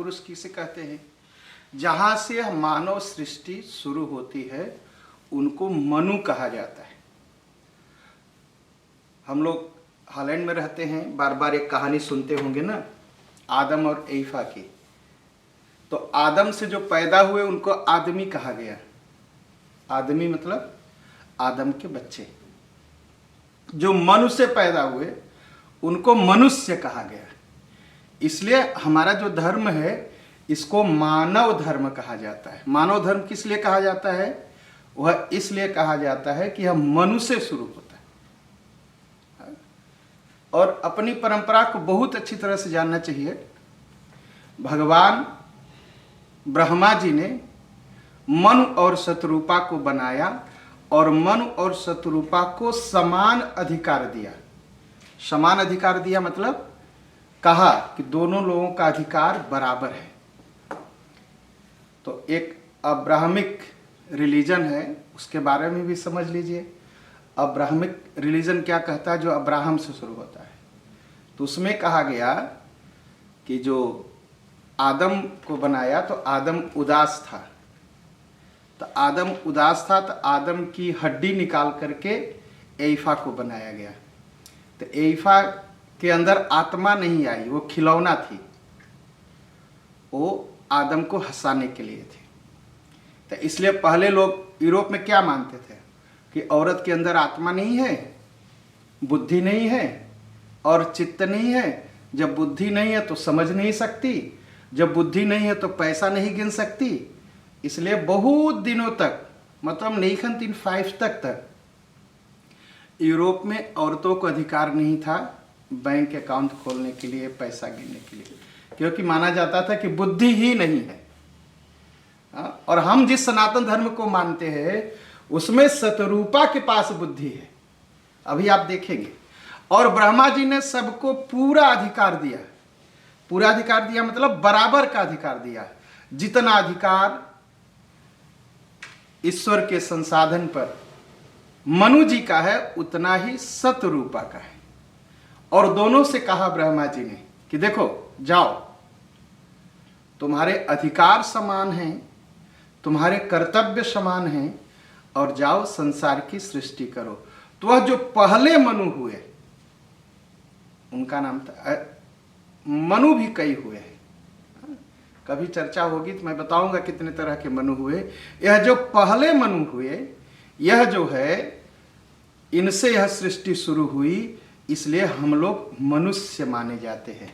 पुरुष किसे कहते हैं? जहाँ से मानव सृष्टि शुरू होती है उनको मनु कहा जाता है। हम लोग हॉलैंड में रहते हैं, बार बार एक कहानी सुनते होंगे ना, आदम और ईफा की। तो आदम से जो पैदा हुए उनको आदमी कहा गया। आदमी मतलब आदम के बच्चे। जो मनु से पैदा हुए उनको मनुष्य कहा गया। इसलिए हमारा जो धर्म है इसको मानव धर्म कहा जाता है। मानव धर्म किस लिए कहा जाता है? वह इसलिए कहा जाता है कि यह मनु से शुरू होता है। और अपनी परंपरा को बहुत अच्छी तरह से जानना चाहिए। भगवान ब्रह्मा जी ने मनु और शतरूपा को बनाया और मनु और शतरूपा को समान अधिकार दिया। समान अधिकार दिया मतलब कहा कि दोनों लोगों का अधिकार बराबर है। तो एक अब्राहमिक रिलीजन है, उसके बारे में भी समझ लीजिए। अब्राहमिक रिलीजन क्या कहता है? जो अब्राहम से शुरू होता है। तो उसमें कहा गया कि जो आदम को बनाया तो आदम उदास था। तो आदम उदास था तो आदम की हड्डी निकाल करके ईफा को बनाया गया। तो ईफा के अंदर आत्मा नहीं आई, वो खिलौना थी, वो आदम को हंसाने के लिए थी। तो इसलिए पहले लोग यूरोप में क्या मानते थे कि औरत के अंदर आत्मा नहीं है, बुद्धि नहीं है और चित्त नहीं है। जब बुद्धि नहीं है तो समझ नहीं सकती, जब बुद्धि नहीं है तो पैसा नहीं गिन सकती। इसलिए बहुत दिनों तक, मतलब 1905 तक यूरोप में औरतों को अधिकार नहीं था बैंक अकाउंट खोलने के लिए, पैसा गिनने के लिए, क्योंकि माना जाता था कि बुद्धि ही नहीं है। और हम जिस सनातन धर्म को मानते हैं उसमें शतरूपा के पास बुद्धि है, अभी आप देखेंगे। और ब्रह्मा जी ने सबको पूरा अधिकार दिया। पूरा अधिकार दिया मतलब बराबर का अधिकार दिया। जितना अधिकार ईश्वर के संसाधन पर मनु जी का है उतना ही शतरूपा का है। और दोनों से कहा ब्रह्मा जी ने कि देखो जाओ, तुम्हारे अधिकार समान हैं, तुम्हारे कर्तव्य समान हैं, और जाओ संसार की सृष्टि करो। तो वह जो पहले मनु हुए उनका नाम था मनु। भी कई हुए हैं, कभी चर्चा होगी तो मैं बताऊंगा कितने तरह के मनु हुए। यह जो पहले मनु हुए, यह जो है, इनसे यह सृष्टि शुरू हुई, इसलिए हम लोग मनुष्य माने जाते हैं।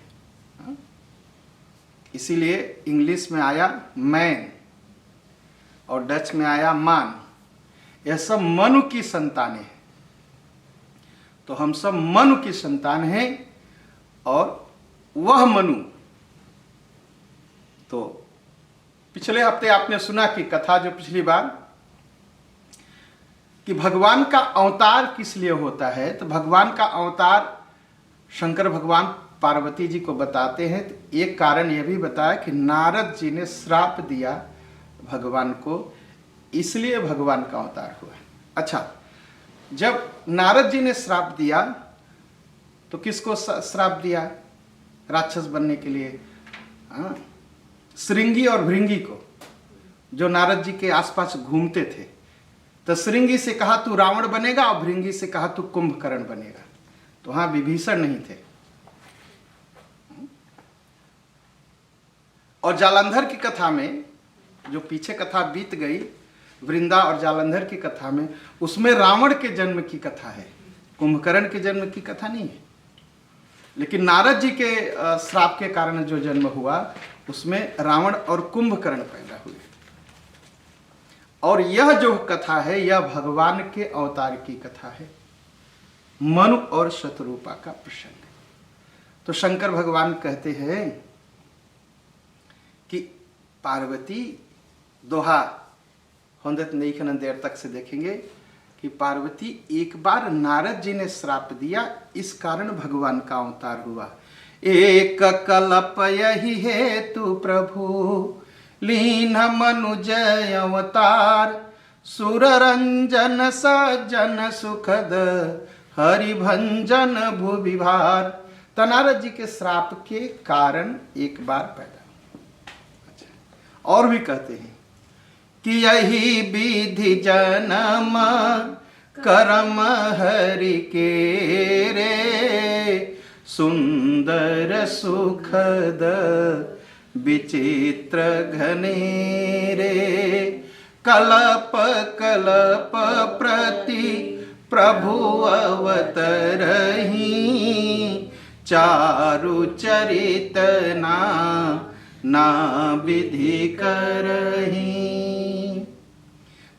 इसीलिए इंग्लिश में आया मैन और डच में आया मान। यह सब मनु की संतानें हैं। तो हम सब मनु की संतान हैं। और वह मनु, तो पिछले हफ्ते आपने सुना कि कथा जो पिछली बार, कि भगवान का अवतार किस लिए होता है। तो भगवान का अवतार शंकर भगवान पार्वती जी को बताते हैं। तो एक कारण यह भी बताया कि नारद जी ने श्राप दिया भगवान को, इसलिए भगवान का अवतार हुआ। अच्छा, जब नारद जी ने श्राप दिया तो किसको श्राप दिया? राक्षस बनने के लिए श्रृंगी और भृंगी को, जो नारद जी के आसपास घूमते थे। तो श्रृंगी से कहा तू रावण बनेगा और भृंगी से कहा तू कुंभकर्ण बनेगा। तो वहां विभीषण नहीं थे। और जालंधर की कथा में, जो पीछे कथा बीत गई वृंदा और जालंधर की कथा में, उसमें रावण के जन्म की कथा है, कुंभकर्ण के जन्म की कथा नहीं है। लेकिन नारद जी के श्राप के कारण जो जन्म हुआ उसमें रावण और कुंभकर्ण पैदा हुए। और यह जो कथा है यह भगवान के अवतार की कथा है, मनु और शतरूपा का प्रसंग। तो शंकर भगवान कहते हैं कि पार्वती, दोहा होंदत नहीं खनन देर तक से देखेंगे कि पार्वती एक बार नारद जी ने श्राप दिया, इस कारण भगवान का अवतार हुआ। एक कल्प यही हेतु प्रभु लीन मनुजय अवतार, सुर रंजन सज्जन सुखद हरिभंजन भुविभार। तो नारद जी के श्राप के कारण एक बार पैदा। और भी कहते हैं कि यही विधि जन्म कर्म हरि के रे, सुंदर सुखद विचित्र घनेरे, कल्प कल्प प्रति प्रभु अवतरहि, चारु चरित ना विधि करहि।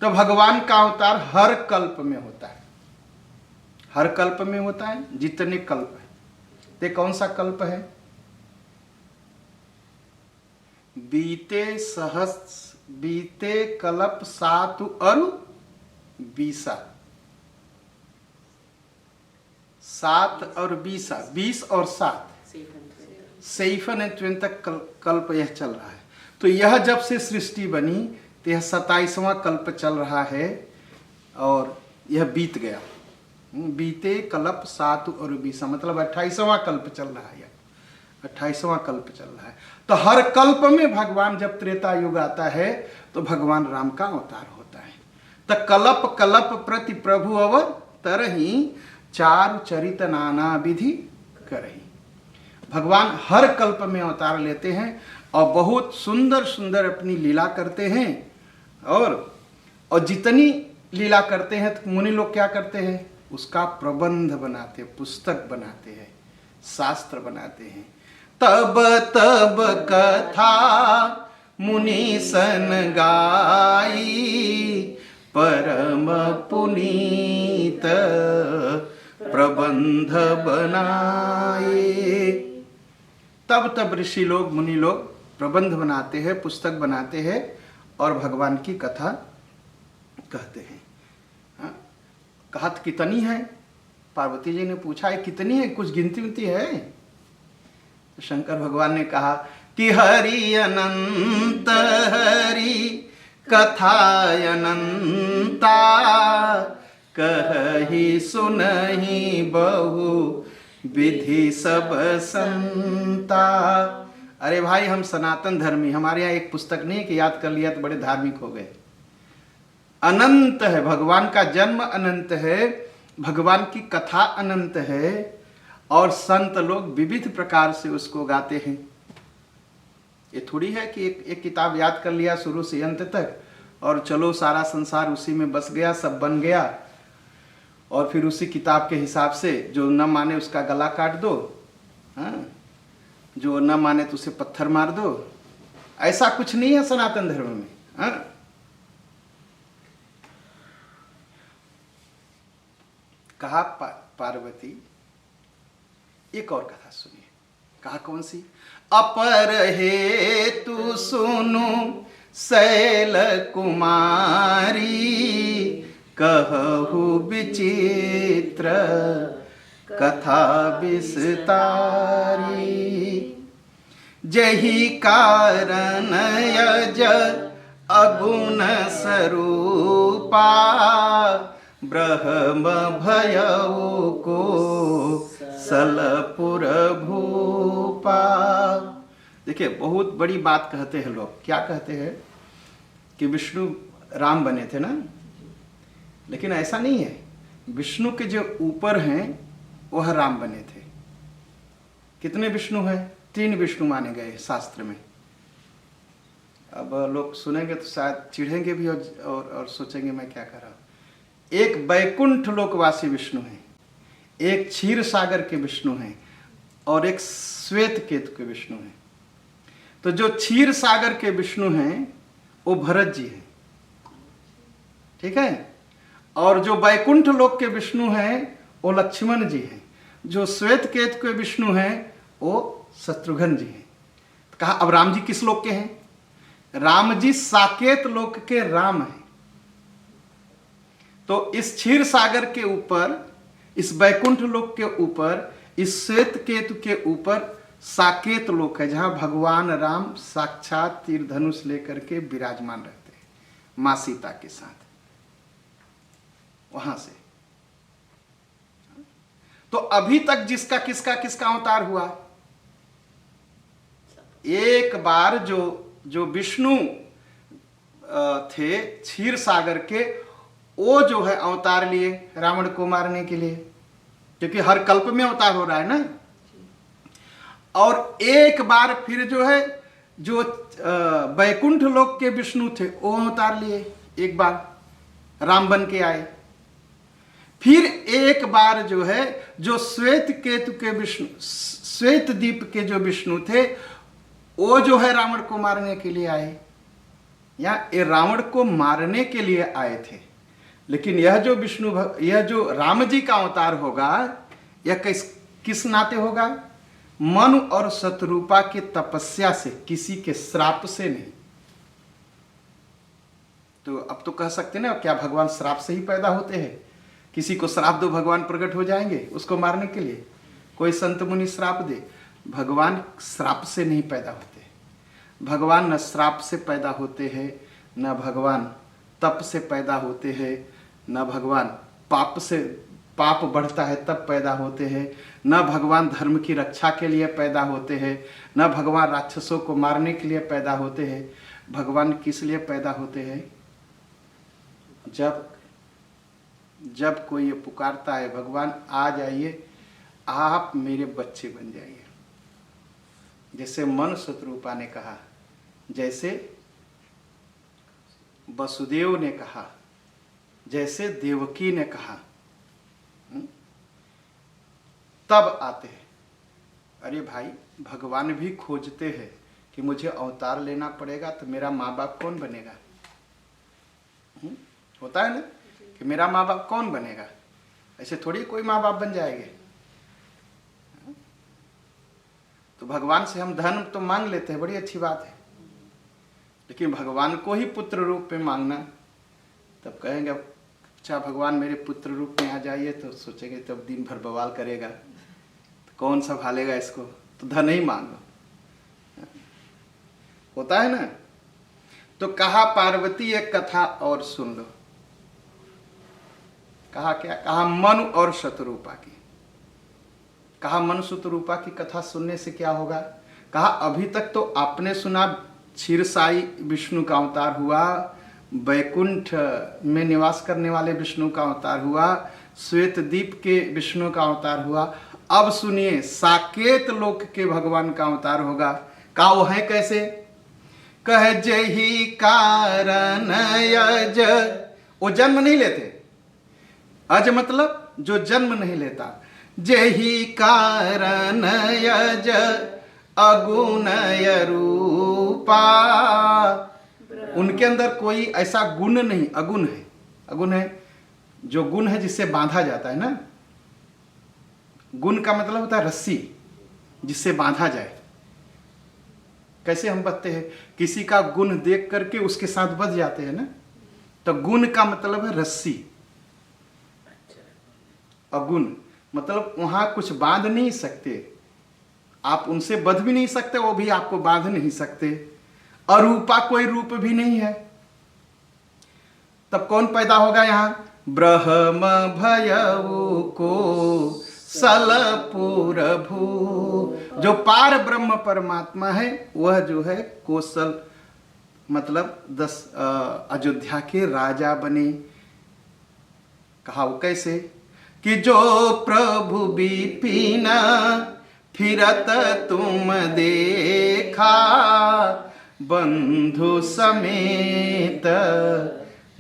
तो भगवान का अवतार हर कल्प में होता है, हर कल्प में होता है, जितने कल्प है। ते कौन सा कल्प है? बीते कल्प 7 और 20, 7 और 20, 20 और 7 सैफन तक कल्प यह चल रहा है। तो यह जब से सृष्टि बनी तो यह 27वां कल्प चल रहा है और यह बीत गया। बीते कल्प 7 और 20 मतलब 28वां कल्प चल रहा है, 28वां कल्प चल रहा है। तो हर कल्प में भगवान जब त्रेता युग आता है तो भगवान राम का अवतार होता है। तो कल्प कल्प प्रति प्रभु अवतरहि, चारु चरित नाना विधि करहि। भगवान हर कल्प में अवतार लेते हैं और बहुत सुंदर सुंदर अपनी लीला करते हैं। और जितनी लीला करते हैं तो मुनि लोग क्या करते हैं? उसका प्रबंध बनाते हैं, पुस्तक बनाते हैं, शास्त्र बनाते हैं। तब तब कथा मुनि सन गाई, परम पुनीत प्रबंध बनाए। तब तब ऋषि लोग मुनि लोग प्रबंध बनाते हैं, पुस्तक बनाते हैं और भगवान की कथा कहते हैं। कहा कितनी है? पार्वती जी ने पूछा है कितनी है, कुछ गिनती विनती है? तो शंकर भगवान ने कहा कि हरि अनंत हरि कथा अनंता, कहहि सुनहि बहु विधि सब संता। अरे भाई हम सनातन धर्मी, हमारे यहाँ एक पुस्तक नहीं कि याद कर लिया तो बड़े धार्मिक हो गए। अनंत है, भगवान का जन्म अनंत है, भगवान की कथा अनंत है और संत लोग विविध प्रकार से उसको गाते हैं। ये थोड़ी है कि एक किताब याद कर लिया शुरू से अंत तक और चलो सारा संसार उसी में बस गया, सब बन गया और फिर उसी किताब के हिसाब से जो न माने उसका गला काट दो, हाँ, जो न माने तो उसे पत्थर मार दो। ऐसा कुछ नहीं है सनातन धर्म में। हाँ, कहा पार्वती एक और कथा सुनिए। कहा कौन सी? अपर हे तू सुनु शैल कुमारी, कहु विचित्र कथा विस्तारी। जही कारण यज अगुण स्वरूपा, ब्रह्म भयउ को सलपुर भूपा। देखिए बहुत बड़ी बात कहते हैं लोग। क्या कहते हैं कि विष्णु राम बने थे ना, लेकिन ऐसा नहीं है। विष्णु के जो ऊपर हैं वह राम बने थे। कितने विष्णु हैं? 3 विष्णु माने गए शास्त्र में। अब लोग सुनेंगे तो शायद चिढ़ेंगे भी और सोचेंगे मैं क्या कर रहा हूँ। एक वैकुंठ लोकवासी विष्णु है, एक क्षीर सागर के विष्णु हैं और एक श्वेत केतु के विष्णु हैं। तो जो क्षीर सागर के विष्णु हैं वो भरत जी हैं, ठीक है। और जो वैकुंठ लोक के विष्णु हैं वो लक्ष्मण जी हैं। जो श्वेत केतु के विष्णु हैं वो शत्रुघ्न जी हैं। तो कहा अब राम जी किस लोक के हैं? राम जी साकेत लोक के राम हैं। तो इस क्षीर सागर के ऊपर, इस वैकुंठ लोक के ऊपर, इस श्वेत केतु के ऊपर साकेत लोक है, जहां भगवान राम साक्षात तीर धनुष लेकर के विराजमान रहते हैं मां सीता के साथ। वहां से तो अभी तक जिसका किसका अवतार हुआ? एक बार जो जो विष्णु थे क्षीर सागर के, वो जो है अवतार लिए रावण को मारने के लिए, क्योंकि हर कल्प में अवतार हो रहा है ना। और एक बार फिर जो है जो वैकुंठ लोक के विष्णु थे वो अवतार लिए, एक बार राम बन के आए। फिर एक बार जो है जो श्वेत केतु के विष्णु, श्वेत दीप के जो विष्णु थे वो जो है रावण को मारने के लिए आए, या ये रावण को मारने के लिए आए थे। लेकिन यह जो यह जो राम जी का अवतार होगा, यह किस नाते होगा? मनु और शत्रुपा की तपस्या से, किसी के श्राप से नहीं। तो अब तो कह सकते ना, क्या भगवान श्राप से ही पैदा होते हैं? किसी को श्राप दो, भगवान प्रकट हो जाएंगे उसको मारने के लिए? कोई संत मुनि श्राप दे, भगवान श्राप से नहीं पैदा होते। भगवान न श्राप से पैदा होते हैं, न भगवान तप से पैदा होते हैं, न भगवान पाप से, पाप बढ़ता है तब पैदा होते हैं, न भगवान धर्म की रक्षा के लिए पैदा होते हैं, न भगवान राक्षसों को मारने के लिए पैदा होते हैं। भगवान किस लिए पैदा होते हैं? जब कोई ये पुकारता है, भगवान आ जाइए, आप मेरे बच्चे बन जाइए। जैसे मनु शत्रुपा ने कहा, जैसे वसुदेव ने कहा, जैसे देवकी ने कहा, तब आते हैं। अरे भाई, भगवान भी खोजते हैं कि मुझे अवतार लेना पड़ेगा तो मेरा माँ बाप कौन बनेगा? होता है ना कि मेरा माँ बाप कौन बनेगा? ऐसे थोड़ी कोई माँ बाप बन जाएंगे। तो भगवान से हम धन तो मांग लेते हैं, बड़ी अच्छी बात है, लेकिन भगवान को ही पुत्र रूप में मांगना, तब कहेंगे अच्छा भगवान मेरे पुत्र रूप में आ जाइए, तो सोचेंगे तब दिन भर बवाल करेगा, तो कौन संभालेगा इसको, तो धन ही मांगो। होता है ना। तो कहा पार्वती एक कथा और सुन लो। कहा क्या? कहा मनु और शतरूपा की। कहा मनु शतरूपा की कथा सुनने से क्या होगा? कहा अभी तक तो आपने सुना क्षीरसाई विष्णु का अवतार हुआ, वैकुंठ में निवास करने वाले विष्णु का अवतार हुआ, श्वेत दीप के विष्णु का अवतार हुआ। अब सुनिए साकेत लोक के भगवान का अवतार होगा। कहा वो है कैसे? कह जही कारण यज, वो जन्म नहीं लेते। अज मतलब जो जन्म नहीं लेता। जही कारण यज अगुणय रूपा, उनके अंदर कोई ऐसा गुण नहीं, अगुण है। अगुण है जो गुण है जिससे बांधा जाता है ना। गुण का मतलब होता है रस्सी, जिससे बांधा जाए। कैसे हम बचते हैं? किसी का गुण देख करके उसके साथ बच जाते हैं ना। तो गुण का मतलब है रस्सी। अगुण मतलब वहां कुछ बांध नहीं सकते, आप उनसे बध भी नहीं सकते, वो भी आपको बांध नहीं सकते। अरूपा कोई रूप भी नहीं है। तब कौन पैदा होगा यहां? ब्रह्म भयऊ को सलपुर भू, जो पार ब्रह्म परमात्मा है वह जो है कौशल मतलब 10 अयोध्या के राजा बने। कहा वो कैसे? कि जो प्रभु विपिन फिरत तुम देखा, बंधु समेत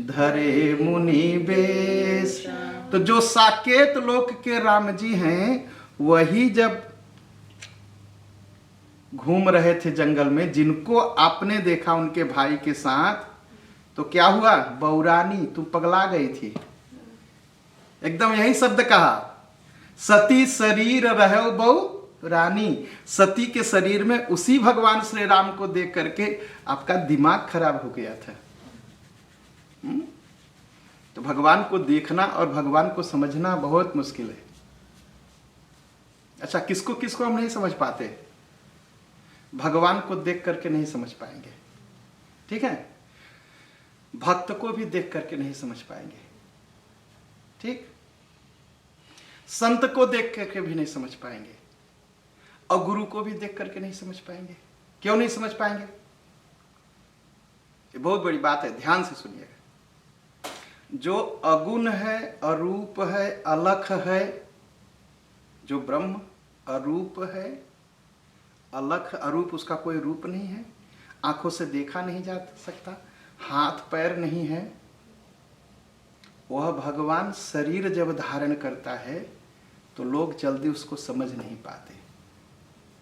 धरे मुनि बेश। तो जो साकेत लोक के राम जी हैं, वही जब घूम रहे थे जंगल में, जिनको आपने देखा उनके भाई के साथ, तो क्या हुआ? बौरानी तू पगला गई थी। एकदम यही शब्द कहा, सती शरीर रहो बहु रानी। सती के शरीर में उसी भगवान श्री राम को देख करके आपका दिमाग खराब हो गया था। तो भगवान को देखना और भगवान को समझना बहुत मुश्किल है। अच्छा, किसको किसको हम नहीं समझ पाते? भगवान को देख करके नहीं समझ पाएंगे, ठीक है। भक्त को भी देख करके नहीं समझ पाएंगे, ठीक। संत को देख करके भी नहीं समझ पाएंगे, और गुरु को भी देख करके नहीं समझ पाएंगे। क्यों नहीं समझ पाएंगे? ये बहुत बड़ी बात है, ध्यान से सुनिएगा। जो अगुण है, अरूप है, अलख है, जो ब्रह्म अरूप है, अलख, अरूप उसका कोई रूप नहीं है, आंखों से देखा नहीं जा सकता, हाथ पैर नहीं है, वह भगवान शरीर जब धारण करता है तो लोग जल्दी उसको समझ नहीं पाते,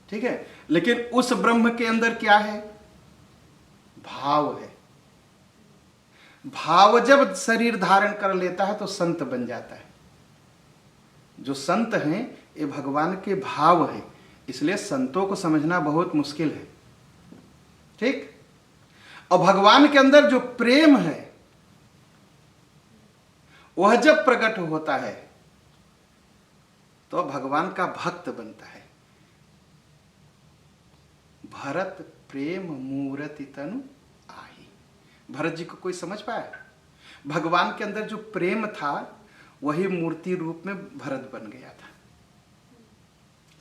ठीक है। लेकिन उस ब्रह्म के अंदर क्या है? भाव है। भाव जब शरीर धारण कर लेता है तो संत बन जाता है। जो संत हैं ये भगवान के भाव है, इसलिए संतों को समझना बहुत मुश्किल है, ठीक। और भगवान के अंदर जो प्रेम है वह जब प्रकट होता है तो भगवान का भक्त बनता है। भरत प्रेम मूर्ति तनु आही। भरत जी को कोई समझ पाया? भगवान के अंदर जो प्रेम था वही मूर्ति रूप में भरत बन गया था,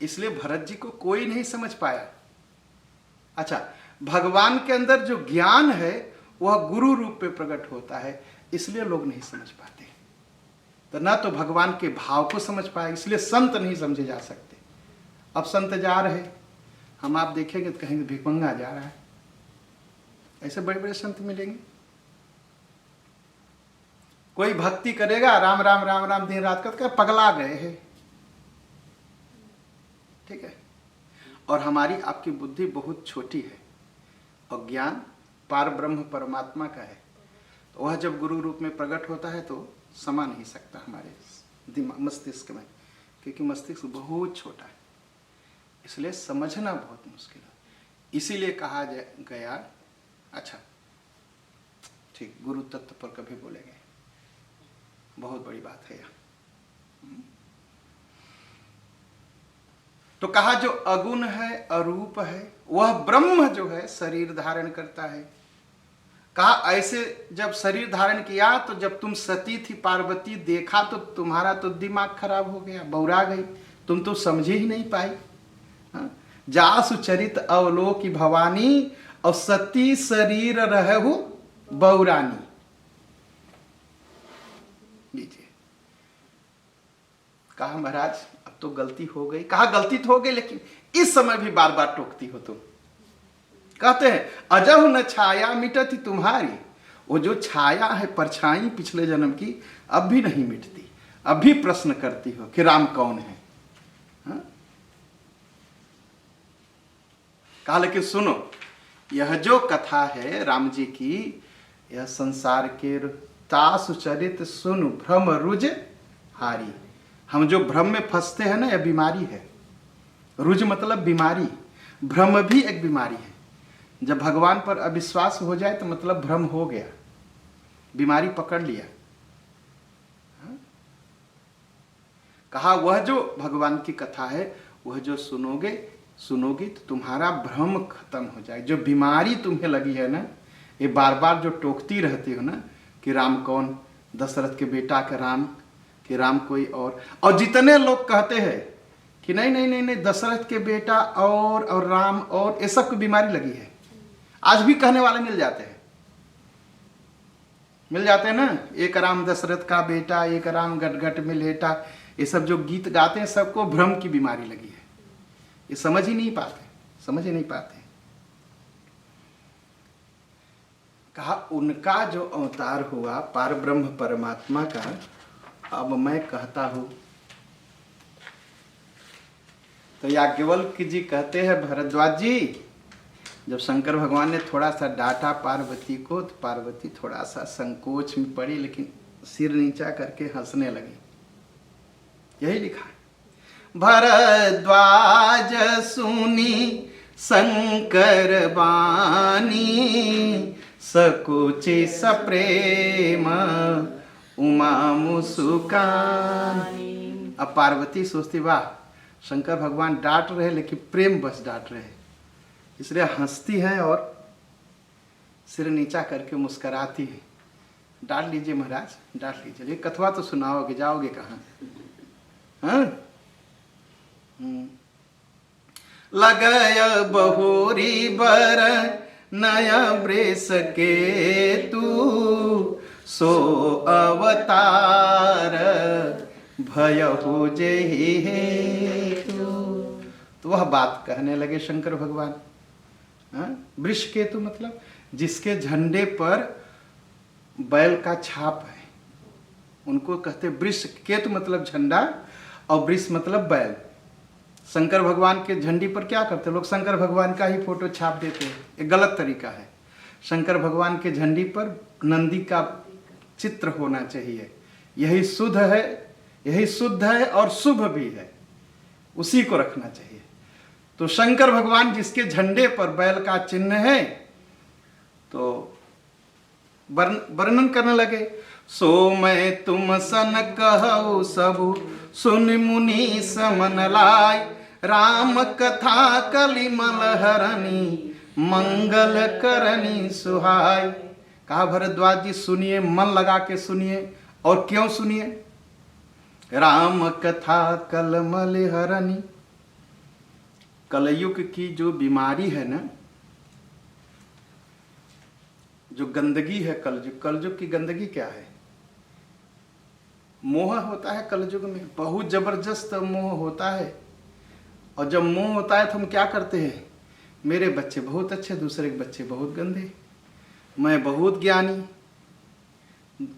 इसलिए भरत जी को कोई नहीं समझ पाया। अच्छा, भगवान के अंदर जो ज्ञान है वह गुरु रूप में प्रकट होता है, इसलिए लोग नहीं समझ पाते। तो ना तो भगवान के भाव को समझ पाए, इसलिए संत नहीं समझे जा सकते। अब संत जा रहे, हम आप देखेंगे तो कहेंगे भिखमंगा जा रहा है, ऐसे बड़े बड़े संत मिलेंगे। कोई भक्ति करेगा राम राम राम राम दिन रात करके पगला गए हैं, ठीक है। और हमारी आपकी बुद्धि बहुत छोटी है और ज्ञान पार ब्रह्म परमात्मा का है, तो वह जब गुरु रूप में प्रकट होता है तो समा नहीं सकता हमारे दिमाग मस्तिष्क में, क्योंकि मस्तिष्क बहुत छोटा है, इसलिए समझना बहुत मुश्किल है। इसीलिए कहा गया, अच्छा ठीक, गुरु तत्व पर कभी बोलेंगे, बहुत बड़ी बात है यह। तो कहा जो अगुण है, अरूप है, वह ब्रह्म जो है शरीर धारण करता है। कहा ऐसे जब शरीर धारण किया तो जब तुम सती थी पार्वती, देखा तो तुम्हारा तो दिमाग खराब हो गया, बौरा गई, तुम तो समझ ही नहीं पाई। जासु चरित अवलोकी भवानी, और सती शरीर रहु बौरानी। लीजिए, कहा महाराज अब तो गलती हो गई। कहा गलती तो हो गई, लेकिन इस समय भी बार बार टोकती हो तुम। कहते हैं अजहु न छाया मिटती तुम्हारी, वो जो छाया है परछाई पिछले जन्म की अब भी नहीं मिटती, अब भी प्रश्न करती हो कि राम कौन है। कहा लेकिन सुनो, यह जो कथा है राम जी की, यह संसार के तासु चरित सुनु भ्रम रुज हारी। हम जो भ्रम में फंसते हैं ना, यह बीमारी है। रुज मतलब बीमारी, भ्रम भी एक बीमारी है। जब भगवान पर अविश्वास हो जाए तो मतलब भ्रम हो गया, बीमारी पकड़ लिया। कहा वह जो भगवान की कथा है वह जो सुनोगी तो तुम्हारा भ्रम खत्म हो जाए। जो बीमारी तुम्हें लगी है ना, ये बार बार जो टोकती रहती हो ना कि राम कौन, दशरथ के बेटा का राम, कि राम कोई और जितने लोग कहते हैं कि नहीं नहीं नहीं नहीं दशरथ के बेटा और राम और, ये सब को बीमारी लगी है। आज भी कहने वाले मिल जाते हैं ना, एक राम दशरथ का बेटा, एक राम गटगट में लेटा, ये सब जो गीत गाते हैं सबको भ्रम की बीमारी लगी है। ये समझ ही नहीं पाते। कहा उनका जो अवतार हुआ पार ब्रह्म परमात्मा का, अब मैं कहता हूं। तो याज्ञवल्क्य जी कहते हैं भरद्वाज जी, जब शंकर भगवान ने थोड़ा सा डांटा पार्वती को तो पार्वती थोड़ा सा संकोच में पड़ी, लेकिन सिर नीचा करके हंसने लगी। यही लिखा है, भरद्वाज सुनी शंकर बानी, सकुचि सप्रेम उमा मुस्कानी। अब पार्वती सोचती वाह, शंकर भगवान डांट रहे लेकिन प्रेम बस डांट रहे, इसलिए हंसती है और सिर नीचा करके मुस्कराती है। डांट लीजिए महाराज, डांट लीजिए, ये कथवा तो सुनाओगे, जाओगे कहाँ? लगय बहोरी बर नया वृष के तू सो अवतार भयहु जेहि हेतु। तो वह बात कहने लगे शंकर भगवान। वृष केतु मतलब जिसके झंडे पर बैल का छाप है, उनको कहते वृष केतु मतलब झंडा, और वृष मतलब बैल। शंकर भगवान के झंडी पर क्या करते लोग? शंकर भगवान का ही फोटो छाप देते हैं। ये गलत तरीका है। शंकर भगवान के झंडी पर नंदी का चित्र होना चाहिए। यही शुद्ध है, यही शुद्ध है और शुभ भी है, उसी को रखना चाहिए। तो शंकर भगवान जिसके झंडे पर बैल का चिन्ह है, तो वर्णन करने लगे। सो मैं तुम सन कहु सबु सुन मुनि समन लाय, राम कथा कलिमल हरणी मंगल करनी सुहाय। कहा भरद्वाज जी सुनिए, मन लगा के सुनिए। और क्यों सुनिए? राम कथा कलमल हरणी। कलयुग की जो बीमारी है ना, जो गंदगी है कलयुग की गंदगी क्या है? मोह होता है कलयुग में, बहुत जबरदस्त मोह होता है। और जब मोह होता है तो हम क्या करते हैं? मेरे बच्चे बहुत अच्छे, दूसरे के बच्चे बहुत गंदे, मैं बहुत ज्ञानी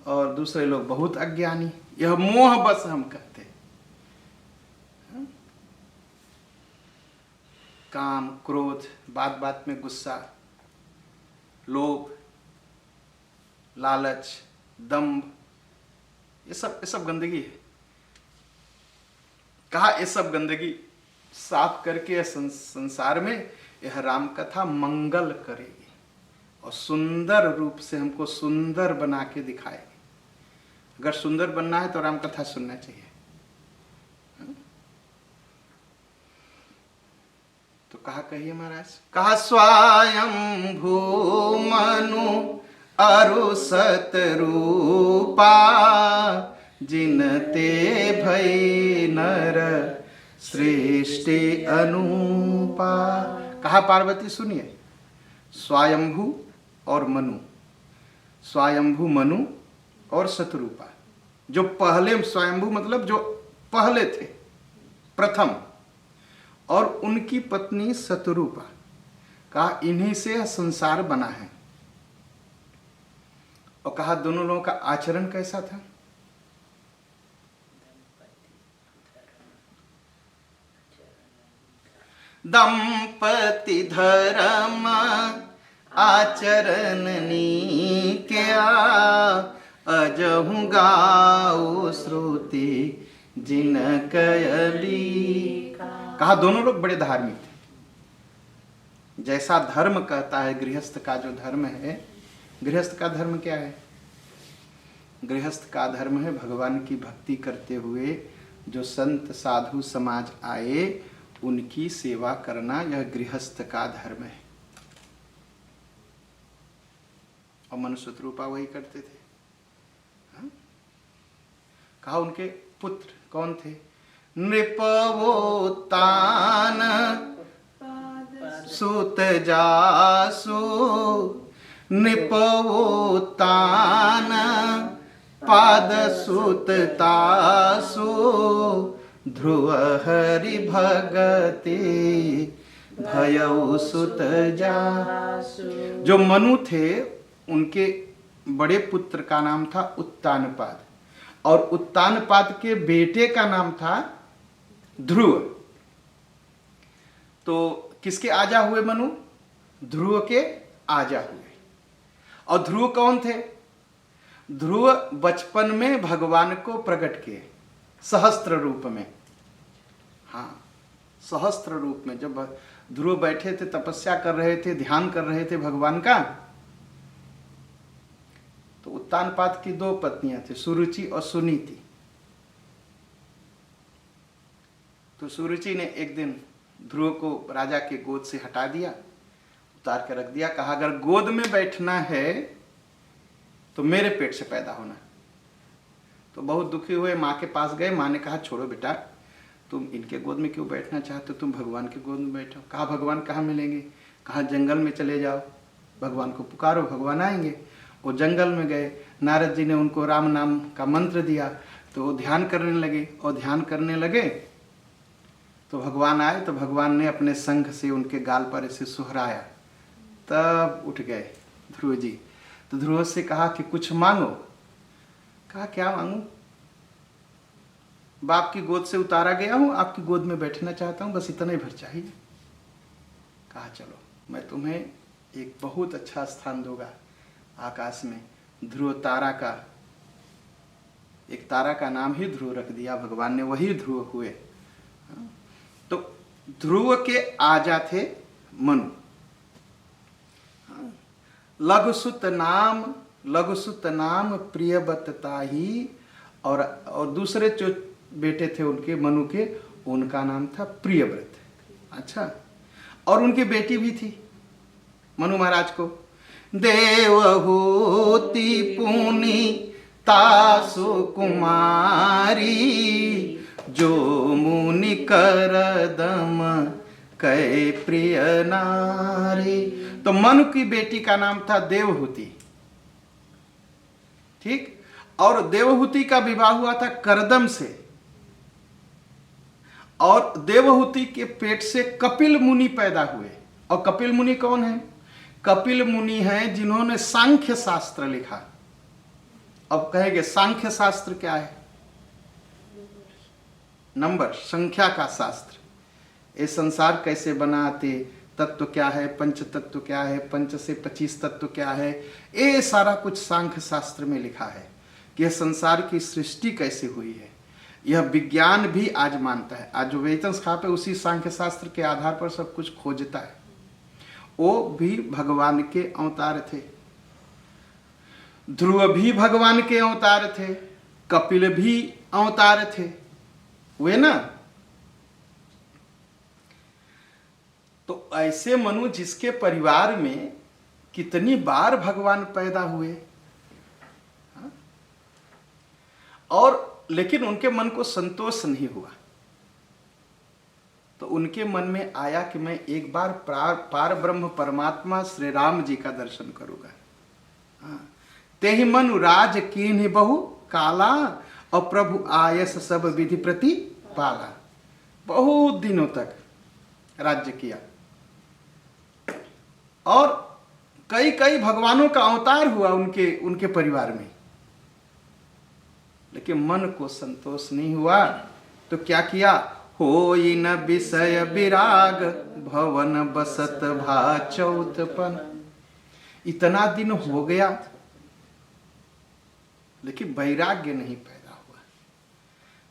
और दूसरे लोग बहुत अज्ञानी। यह मोह बस हम कहते हैं। काम, क्रोध, बात बात में गुस्सा, लोभ, लालच, दंभ, ये सब गंदगी है। कहा ये सब गंदगी साफ करके संसार में यह राम कथा मंगल करेगी और सुंदर रूप से हमको सुंदर बना के दिखाएगी। अगर सुंदर बनना है तो राम कथा सुनना चाहिए। तो कहा कहिए महाराज। कहा स्वयं भू मनु अरु सतरूपा, जिनते भई नर सृष्टि अनुपा। कहा पार्वती सुनिए, स्वयंभू और मनु, स्वयंभू मनु और शतरूपा, जो पहले, स्वयंभू मतलब जो पहले थे, प्रथम, और उनकी पत्नी शतरूपा। कहा इन्हीं से संसार बना है। और कहा दोनों लोगों का आचरण कैसा था? दंपति धर्म आचरण नीक्या, अजहु गाओ श्रुति जिन कयली। कहा दोनों लोग बड़े धार्मिक थे। जैसा धर्म कहता है, गृहस्थ का जो धर्म है, गृहस्थ का धर्म क्या है? गृहस्थ का धर्म है भगवान की भक्ति करते हुए जो संत साधु समाज आए उनकी सेवा करना, यह गृहस्थ का धर्म है। और मनुष्य रूपा वही करते थे। हाँ? कहा उनके पुत्र कौन थे? नृपवोत्तान सुत जासु, नृपवोत्तान पाद सुत तासु, ध्रुव हरि भगति भयउ सुत जासु। जो मनु थे उनके बड़े पुत्र का नाम था उत्तानपाद, और उत्तानपाद के बेटे का नाम था ध्रुव। तो किसके आजा हुए मनु? ध्रुव के आजा हुए। और ध्रुव कौन थे? ध्रुव बचपन में भगवान को प्रकट किए सहस्त्र रूप में। हाँ, सहस्त्र रूप में जब ध्रुव बैठे थे, तपस्या कर रहे थे, ध्यान कर रहे थे भगवान का, तो उत्तानपाद की दो पत्नियां थी, सुरुचि और सुनीति। तो सुरुचि ने एक दिन ध्रुव को राजा के गोद से हटा दिया, उतार के रख दिया। कहा अगर गोद में बैठना है तो मेरे पेट से पैदा होना। तो बहुत दुखी हुए, माँ के पास गए। माँ ने कहा छोड़ो बेटा, तुम इनके गोद में क्यों बैठना चाहते हो, तुम भगवान के गोद में बैठो। कहा भगवान कहाँ मिलेंगे? कहा जंगल में चले जाओ। भगवान को पुकारो, भगवान आएंगे। वो जंगल में गए, नारद जी ने उनको राम नाम का मंत्र दिया, तो वो ध्यान करने लगे, और ध्यान करने लगे तो भगवान आए। तो भगवान ने अपने संग से उनके गाल पर ऐसे सुहराया, तब उठ गए ध्रुव जी। तो ध्रुव से कहा कि कुछ मांगो। कहा क्या मांगू? बाप की गोद से उतारा गया हूं, आपकी गोद में बैठना चाहता हूं, बस इतना ही भर चाहिए। कहा चलो मैं तुम्हें एक बहुत अच्छा स्थान दूंगा आकाश में। ध्रुव तारा का, एक तारा का नाम ही ध्रुव रख दिया भगवान ने, वही ध्रुव हुए। तो ध्रुव के आजा थे मनु। लघुसुत नाम प्रियवतता ही, और दूसरे जो बेटे थे उनके मनु के, उनका नाम था प्रियव्रत। अच्छा, और उनकी बेटी भी थी मनु महाराज को। देवहूति पुनि तासु कुमारी, जो मुनि करदम कै प्रिय नारी। तो मनु की बेटी का नाम था देवहूति, ठीक। और देवहूति का विवाह हुआ था करदम से, और देवहूति के पेट से कपिल मुनि पैदा हुए। और कपिल मुनि कौन है? कपिल मुनि हैं जिन्होंने सांख्य शास्त्र लिखा। अब कहेंगे सांख्य शास्त्र क्या है? नंबर, संख्या का शास्त्र। ये संसार कैसे बनाते, तत्व क्या है, पंच तत्व क्या है, पंच से 25 तत्व क्या है, ये सारा कुछ सांख्य शास्त्र में लिखा है कि यह संसार की सृष्टि कैसे हुई है। यह विज्ञान भी आज मानता है। आज जो वेतन स्थापे उसी सांख्य शास्त्र के आधार पर सब कुछ खोजता है। वो भी भगवान के अवतार थे। ध्रुव भी भगवान के अवतार थे, कपिल भी अवतार थे, वे ना। तो ऐसे मनु जिसके परिवार में कितनी बार भगवान पैदा हुए, और लेकिन उनके मन को संतोष नहीं हुआ। तो उनके मन में आया कि मैं एक बार पार ब्रह्म परमात्मा श्री राम जी का दर्शन करूंगा। ते ही मनु राज कीन्ह बहु काला, और प्रभु आयस सब विधि प्रति पाला। बहुत दिनों तक राज्य किया, और कई कई भगवानों का अवतार हुआ उनके परिवार में, लेकिन मन को संतोष नहीं हुआ। तो क्या किया? होई न विषय विराग, भवन बसत भा चौथपन। इतना दिन हो गया, लेकिन वैराग्य नहीं पैदा हुआ।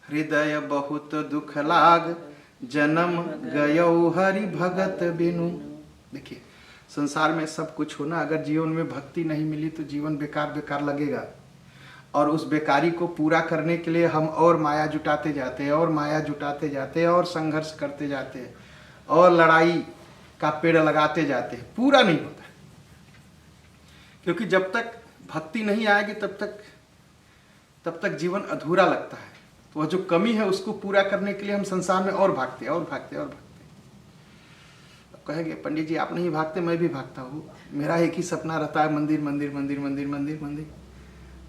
हृदय बहुत दुख लाग, जन्म गयो हरि भगत बिनु। देखिए, संसार में सब कुछ होना, अगर जीवन में भक्ति नहीं मिली तो जीवन बेकार बेकार लगेगा। और उस बेकारी को पूरा करने के लिए हम और माया जुटाते जाते हैं, और माया जुटाते जाते हैं, और संघर्ष करते जाते हैं, और लड़ाई का पेड़ लगाते जाते हैं। पूरा नहीं होता, क्योंकि जब तक भक्ति नहीं आएगी तब तक जीवन अधूरा लगता है। तो वह जो कमी है उसको पूरा करने के लिए हम संसार में और भागते और भागते और भागते। अब कहेंगे पंडित जी आप नहीं भागते, मैं भी भागता हूँ। मेरा एक ही सपना रहता है, मंदिर मंदिर मंदिर मंदिर मंदिर मंदिर।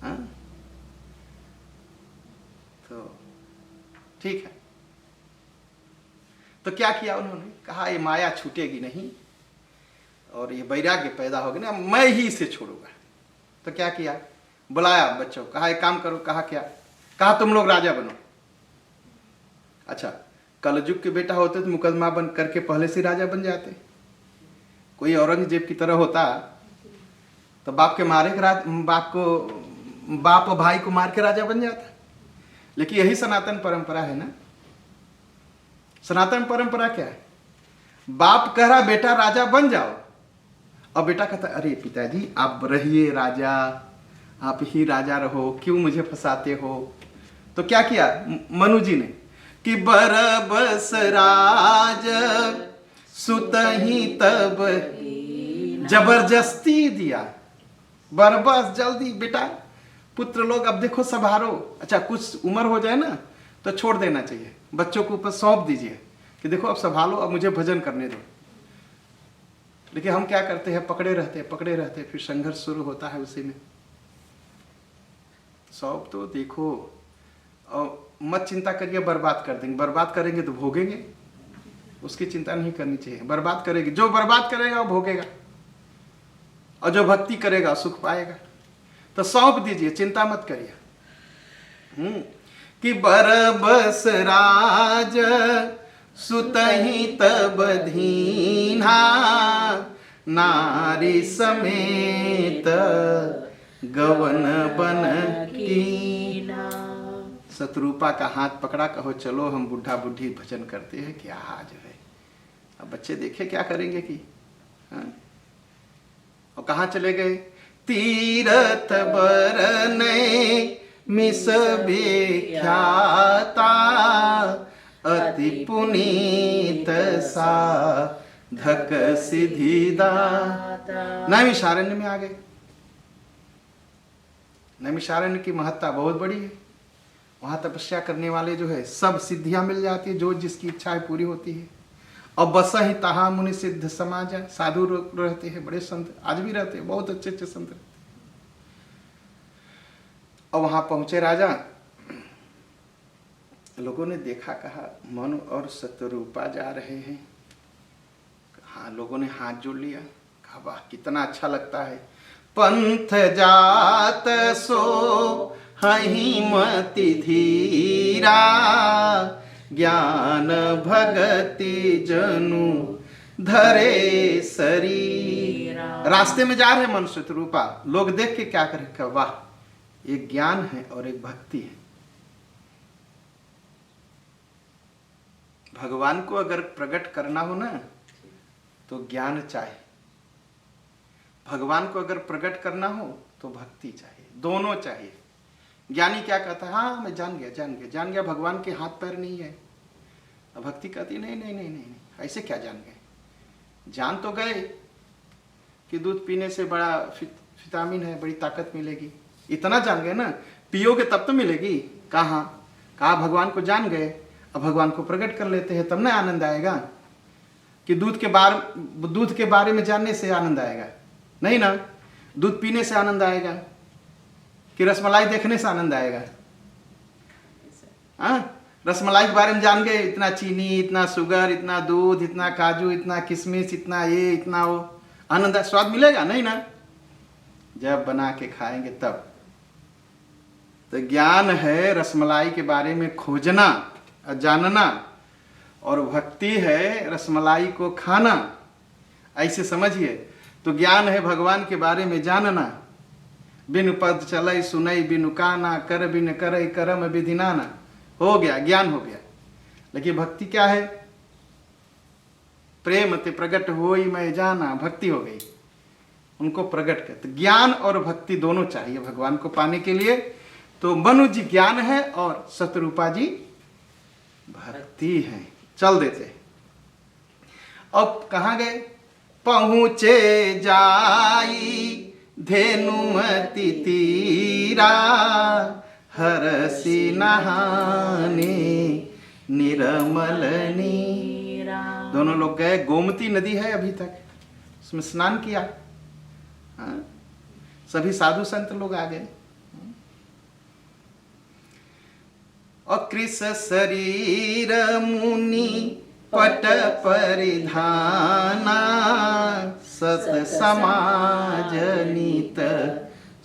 हाँ, तो ठीक है। तो क्या किया उन्होंने? कहा ये माया छूटेगी नहीं, और ये वैराग्य पैदा होगा ना, मैं ही इसे छोड़ूंगा। तो क्या किया? बुलाया बच्चों, कहा एक काम करो। कहा क्या? कहा तुम लोग राजा बनो। अच्छा, कलयुग के बेटा होते तो मुकदमा बंद करके पहले से राजा बन जाते। कोई औरंगजेब की तरह होता तो बाप के मारे बाप भाई को मार के राजा बन जाता। लेकिन यही सनातन परंपरा है ना। सनातन परंपरा क्या है? बाप कह रहा बेटा राजा बन जाओ, और बेटा कहता अरे पिताजी आप रहिए राजा, आप ही राजा रहो, क्यों मुझे फंसाते हो? तो क्या किया मनु जी ने कि बरबस राज सुतही तब जबरदस्ती दिया। बरबस जल्दी बेटा पुत्र लोग अब देखो संभारो। अच्छा कुछ उम्र हो जाए ना तो छोड़ देना चाहिए, बच्चों को ऊपर सौंप दीजिए कि देखो अब संभालो, अब मुझे भजन करने दो। लेकिन हम क्या करते हैं, पकड़े रहते, फिर संघर्ष शुरू होता है उसी में। सब तो देखो, और मत चिंता करिए बर्बाद कर देंगे, बर्बाद करेंगे तो भोगेंगे, उसकी चिंता नहीं करनी चाहिए। बर्बाद करेगी, जो बर्बाद करेगा वो भोगेगा, और जो भक्ति करेगा सुख पाएगा। तो सौंप दीजिए, चिंता मत करिए। कि बरबस राज सुतहि तब दीन्हा, नारी समेत गवन बन कीना। शत्रुपा का हाथ पकड़ा, कहो चलो हम बुढ़ा बुढ़ी भजन करते हैं। क्या आज है, अब बच्चे देखे क्या करेंगे कि और कहाँ चले गए। तीरथ बरने मिस विख्याता, अति पुनीत साधक सिद्धिदाता। नैमिषारण्य में आ गए। नैमिषारण्य की महत्ता बहुत बड़ी है। वहां तपस्या करने वाले जो है सब सिद्धियां मिल जाती है, जो जिसकी इच्छाएं पूरी होती है। और बस ही तहा मुनि सिद्ध समाज, साधु रहते हैं, बड़े संत आज भी रहते हैं, बहुत अच्छे अच्छे संत रहते हैं। और वहां पहुंचे राजा, लोगों ने देखा, कहा मनु और शत्रुपा जा रहे हैं। हाँ, लोगों ने हाथ जोड़ लिया, कहा वाह कितना अच्छा लगता है। पंथ जात सो हहि मति धीरा, ज्ञान भगति जनु धरे शरीरा। रास्ते में जा रहे मनु शत्रुपा, लोग देख के क्या करें, कहा वाह एक ज्ञान है और एक भक्ति है। भगवान को अगर प्रकट करना हो ना तो ज्ञान चाहिए, भगवान को अगर प्रकट करना हो तो भक्ति चाहिए, दोनों चाहिए। ज्ञानी क्या कहता है, हाँ मैं जान गया भगवान के हाथ पैर नहीं है। भक्ति कहती नहीं, ऐसे क्या जान गए। जान तो गए कि दूध पीने से बड़ा विटामिन है, बड़ी ताकत मिलेगी, इतना जान गए ना। पियोगे तब तो मिलेगी। कहा भगवान को जान गए, अब भगवान को प्रकट कर लेते हैं तब ना आनंद आएगा। कि दूध के बारे में जानने से आनंद आएगा, नहीं ना। दूध पीने से आनंद आएगा कि रसमलाई देखने से आनंद आएगा। रसमलाई के बारे में जान गए, इतना चीनी, इतना शुगर, इतना दूध, इतना काजू, इतना किशमिश, इतना ये, इतना वो, आनंद स्वाद मिलेगा नहीं ना। जब बना के खाएंगे तब। तो ज्ञान है रसमलाई के बारे में खोजना और जानना, और भक्ति है रसमलाई को खाना। ऐसे समझिए। तो ज्ञान है भगवान के बारे में जानना। बिनु पद चलई सुनई बिनु काना, कर बिन करई करम विधि नाना। हो गया, ज्ञान हो गया। लेकिन भक्ति क्या है, प्रेम ते प्रगट होई मैं जाना, भक्ति हो गई। उनको प्रकट करते। ज्ञान और भक्ति दोनों चाहिए भगवान को पाने के लिए। तो मनु जी ज्ञान है और शत्रुपा जी भक्ति है। चल देते। अब कहाँ गए, पहुँचे जाई धेनुमति तीरा, हरसी नहाने निर्मल नीरा। दोनों लोग गए। गोमती नदी है अभी तक, उसमें स्नान किया। सभी साधु संत लोग आ गए। और कृष शरीर मुनि पट परिधाना, सत समाज नीत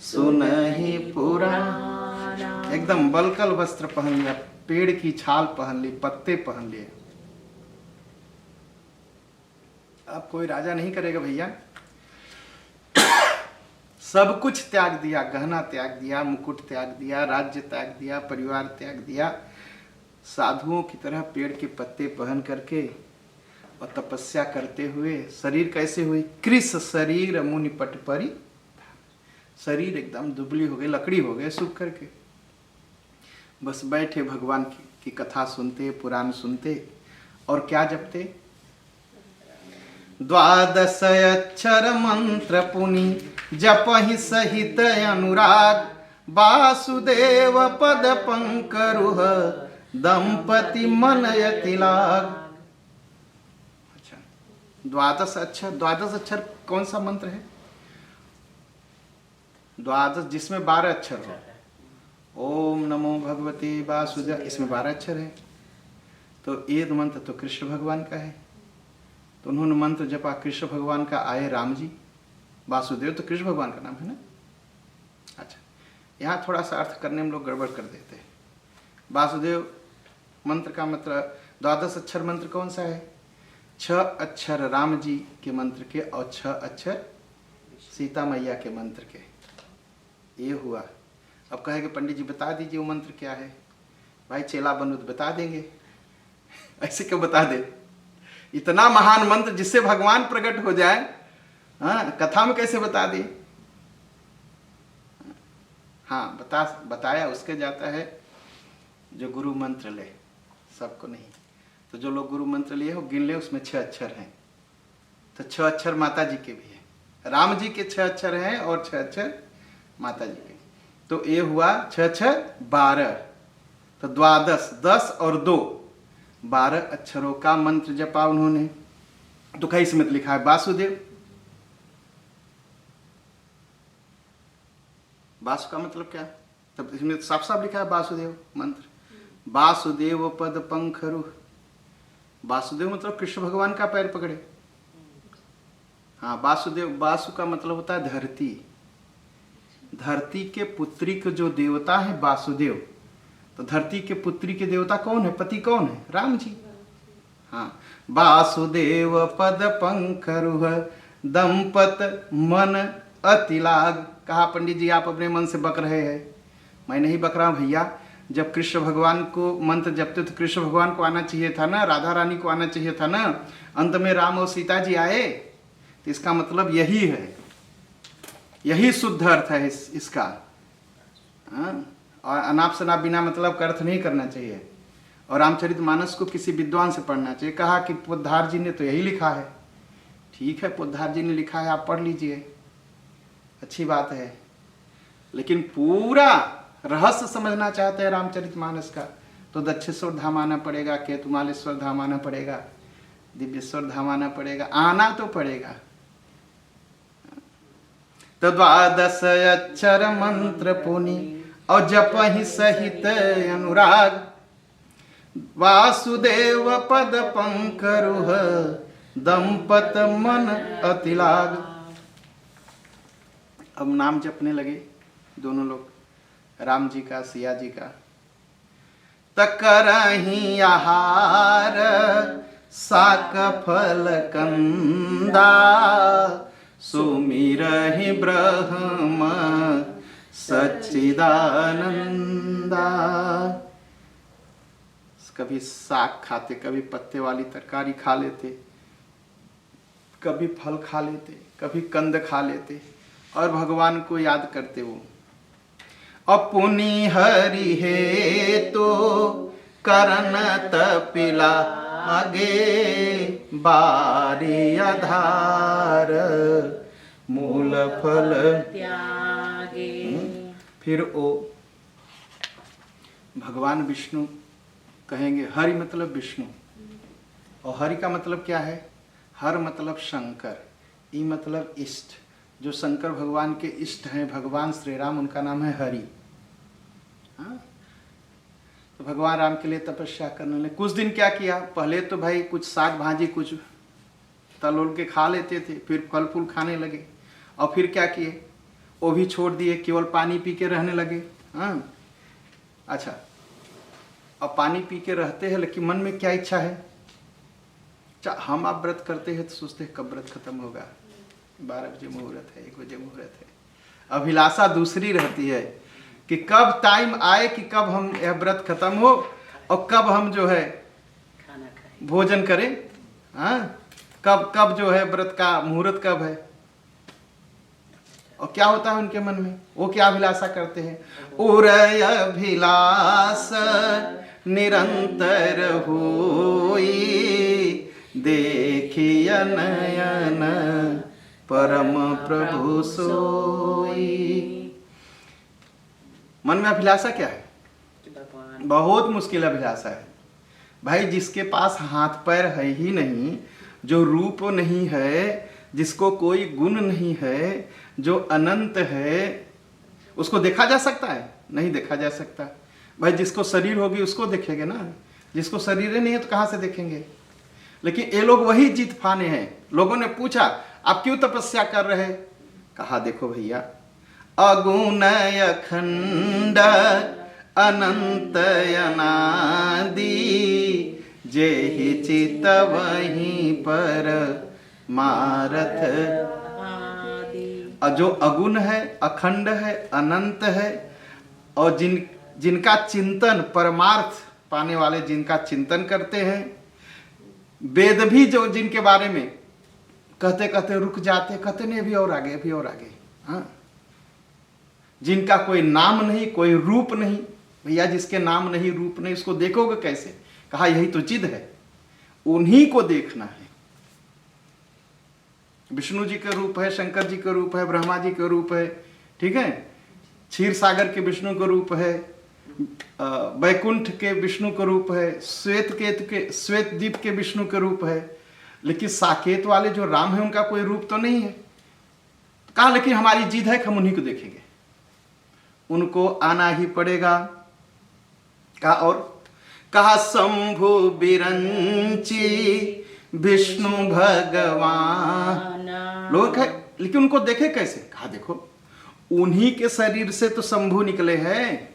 सुनहि पुराना। एकदम बलकल वस्त्र पहन लिया, पेड़ की छाल पहन ली, पत्ते पहन लिए। अब कोई राजा नहीं करेगा भैया। सब कुछ त्याग दिया, गहना त्याग दिया, मुकुट त्याग दिया, राज्य त्याग दिया, परिवार त्याग दिया। साधुओं की तरह पेड़ के पत्ते पहन करके और तपस्या करते हुए शरीर कैसे हुई, कृष शरीर मुनि पट परी। शरीर एकदम दुबली हो गई, लकड़ी हो गए सूख करके। बस बैठे भगवान की कथा सुनते, पुराण सुनते और क्या जपते, द्वादश अक्षर मंत्र पुनि जपहि सहित अनुराग, वासुदेव पद पंकरुह दंपति मनयति लाग। अच्छा, द्वादश अक्षर, द्वादश अक्षर कौन सा मंत्र है? द्वादश जिसमें 12 अक्षर हो। ओम नमो भगवते वासुदेव, इसमें 12 अक्षर है। तो ये मंत्र तो कृष्ण भगवान का है, तो उन्होंने मंत्र जपा कृष्ण भगवान का, आए राम जी। वासुदेव तो कृष्ण भगवान का नाम है ना। अच्छा, यहाँ थोड़ा सा अर्थ करने में लोग गड़बड़ कर देते हैं। वासुदेव मंत्र का मतलब, द्वादश अक्षर मंत्र कौन सा है? 6 अक्षर राम जी के मंत्र के और 6 अक्षर सीता मैया के मंत्र के। ये हुआ। अब कहेंगे पंडित जी बता दीजिए वो मंत्र क्या है। भाई चेला बनो तो बता देंगे, ऐसे क्यों बता दे? इतना महान मंत्र जिससे भगवान प्रकट हो जाए, हाँ, कथा में कैसे बता दे? हाँ, बताया उसके जाता है जो गुरु मंत्र ले, सबको नहीं। तो जो लोग गुरु मंत्र लिए हो गिन ले, उसमें 6 अक्षर हैं। तो 6 अक्षर माता जी के भी हैं, राम जी के 6 अक्षर हैं और 6 अक्षर माता जी के। तो ये हुआ 6 6 12, तो द्वादश, 10 और 2 12 अक्षरों का मंत्र जपा उन्होंने। तो कहीं इसमें लिखा है वासुदेव। वासु का मतलब क्या? तब इसमें साफ साफ लिखा है वासुदेव मंत्र। वासुदेव पद पंखरु, वासुदेव मतलब कृष्ण भगवान का पैर पकड़े। हाँ, वासुदेव, वासु का मतलब होता है धरती। धरती के पुत्री के जो देवता है वासुदेव, तो धरती के पुत्री के देवता कौन है? पति कौन है? राम जी। हाँ, वासुदेव पद पंखरुह दंपत मन अतिलाग। कहा पंडित जी आप अपने मन से बक रहे हैं। मैं नहीं बक रहा भैया। जब कृष्ण भगवान को मंत्र जपते तो कृष्ण भगवान को आना चाहिए था ना, राधा रानी को आना चाहिए था ना। अंत में राम और सीता जी आए, तो इसका मतलब यही है, यही शुद्ध अर्थ है इसका। और अनाप शनाप बिना मतलब का अर्थ नहीं करना चाहिए। और रामचरितमानस को किसी विद्वान से पढ़ना चाहिए। कहा कि पोद्दार जी ने तो यही लिखा है। ठीक है, पोद्दार जी ने लिखा है, आप पढ़ लीजिए, अच्छी बात है। लेकिन पूरा रहस्य समझना चाहते हैं रामचरितमानस का, तो दक्षेश्वर धाम आना पड़ेगा, केतुमालेश्वर धाम आना पड़ेगा, दिव्येश्वर धाम आना पड़ेगा, आना तो पड़ेगा। तो द्वादश अक्षर मंत्र पुनि और जप ही सहित अनुराग। वासुदेव पद पंकरुह दंपत मन अतिलाग। अब नाम जपने लगे दोनों लोग, राम जी का, सिया जी का। तकरही आहार साक फल कंदा, सुमिरहि ब्रह्म सच्चिदानंदा। कभी साग खाते, कभी पत्ते वाली तरकारी खा लेते, कभी फल खा लेते, कभी कंद खा लेते और भगवान को याद करते वो। अपुनि हरि है तो करन तपिला आगे, बारी आधार मूल फल त्यागे। फिर वो भगवान विष्णु कहेंगे, हरि मतलब विष्णु, और हरि का मतलब क्या है? हर मतलब शंकर, ई मतलब इष्ट। जो शंकर भगवान के इष्ट हैं, भगवान श्री राम, उनका नाम है हरि। हाँ, तो भगवान राम के लिए तपस्या करने लगे। कुछ दिन क्या किया, पहले तो भाई कुछ साग भाजी कुछ तलोल के खा लेते थे, फिर फल फूल खाने लगे, और फिर क्या किए, वो भी छोड़ दिए, केवल पानी पी के रहने लगे। हाँ, अच्छा, अब पानी पी के रहते हैं, लेकिन मन में क्या इच्छा है? हम आप व्रत करते हैं तो सोचते हैं कब व्रत खत्म होगा, 12 बजे मुहूर्त है, 1 बजे मुहूर्त है। अभिलाषा दूसरी रहती है कि कब टाइम आए कि कब हम यह व्रत खत्म हो और कब हम जो है भोजन करें। हाँ, कब जो है व्रत का मुहूर्त कब है। और क्या होता है उनके मन में, वो क्या अभिलाषा करते हैं? उरय अभिलाष निरंतर होई, देखिय नयन परम प्रभु सोई। मन में अभिलाषा क्या है? बहुत मुश्किल अभिलाषा है भाई। जिसके पास हाथ पैर है ही नहीं जो रूप नहीं है, जिसको कोई गुण नहीं है, जो अनंत है, उसको देखा जा सकता है? नहीं देखा जा सकता। भाई जिसको शरीर होगी उसको देखेंगे ना, जिसको शरीर नहीं है तो कहाँ से देखेंगे? लेकिन ये लोग वही जीत फाने हैं। लोगों ने पूछा आप क्यों तपस्या कर रहे हैं? कहा देखो भैया, अगुण अखंड अनंत अनादि, जेहि चित वहीं पर मारथ। जो अगुण है, अखंड है, अनंत है, और जिनका चिंतन परमार्थ पाने वाले जिनका चिंतन करते हैं, वेद भी जो जिनके बारे में कहते कहते रुक जाते, कहते नहीं अभी और आगे, अभी और आगे। हाँ, जिनका कोई नाम नहीं, कोई रूप नहीं। भैया जिसके नाम नहीं, रूप नहीं, उसको देखोगे कैसे? कहा यही तो जिद है, उन्हीं को देखना है। विष्णु जी का रूप है, शंकर जी का रूप है, ब्रह्मा जी का रूप है, ठीक है, क्षीर सागर के विष्णु का रूप है, वैकुंठ के विष्णु का रूप है, श्वेत द्वीप के विष्णु का रूप है, लेकिन साकेत वाले जो राम है उनका कोई रूप तो नहीं है। कहा लेकिन हमारी जिद है कि हम उन्हीं को देखेंगे, उनको आना ही पड़ेगा। कहा और कहा शंभु बिरंची विष्णु भगवान। लोग है लेकिन उनको देखे कैसे? कहा देखो उन्हीं के शरीर से तो शंभु निकले हैं,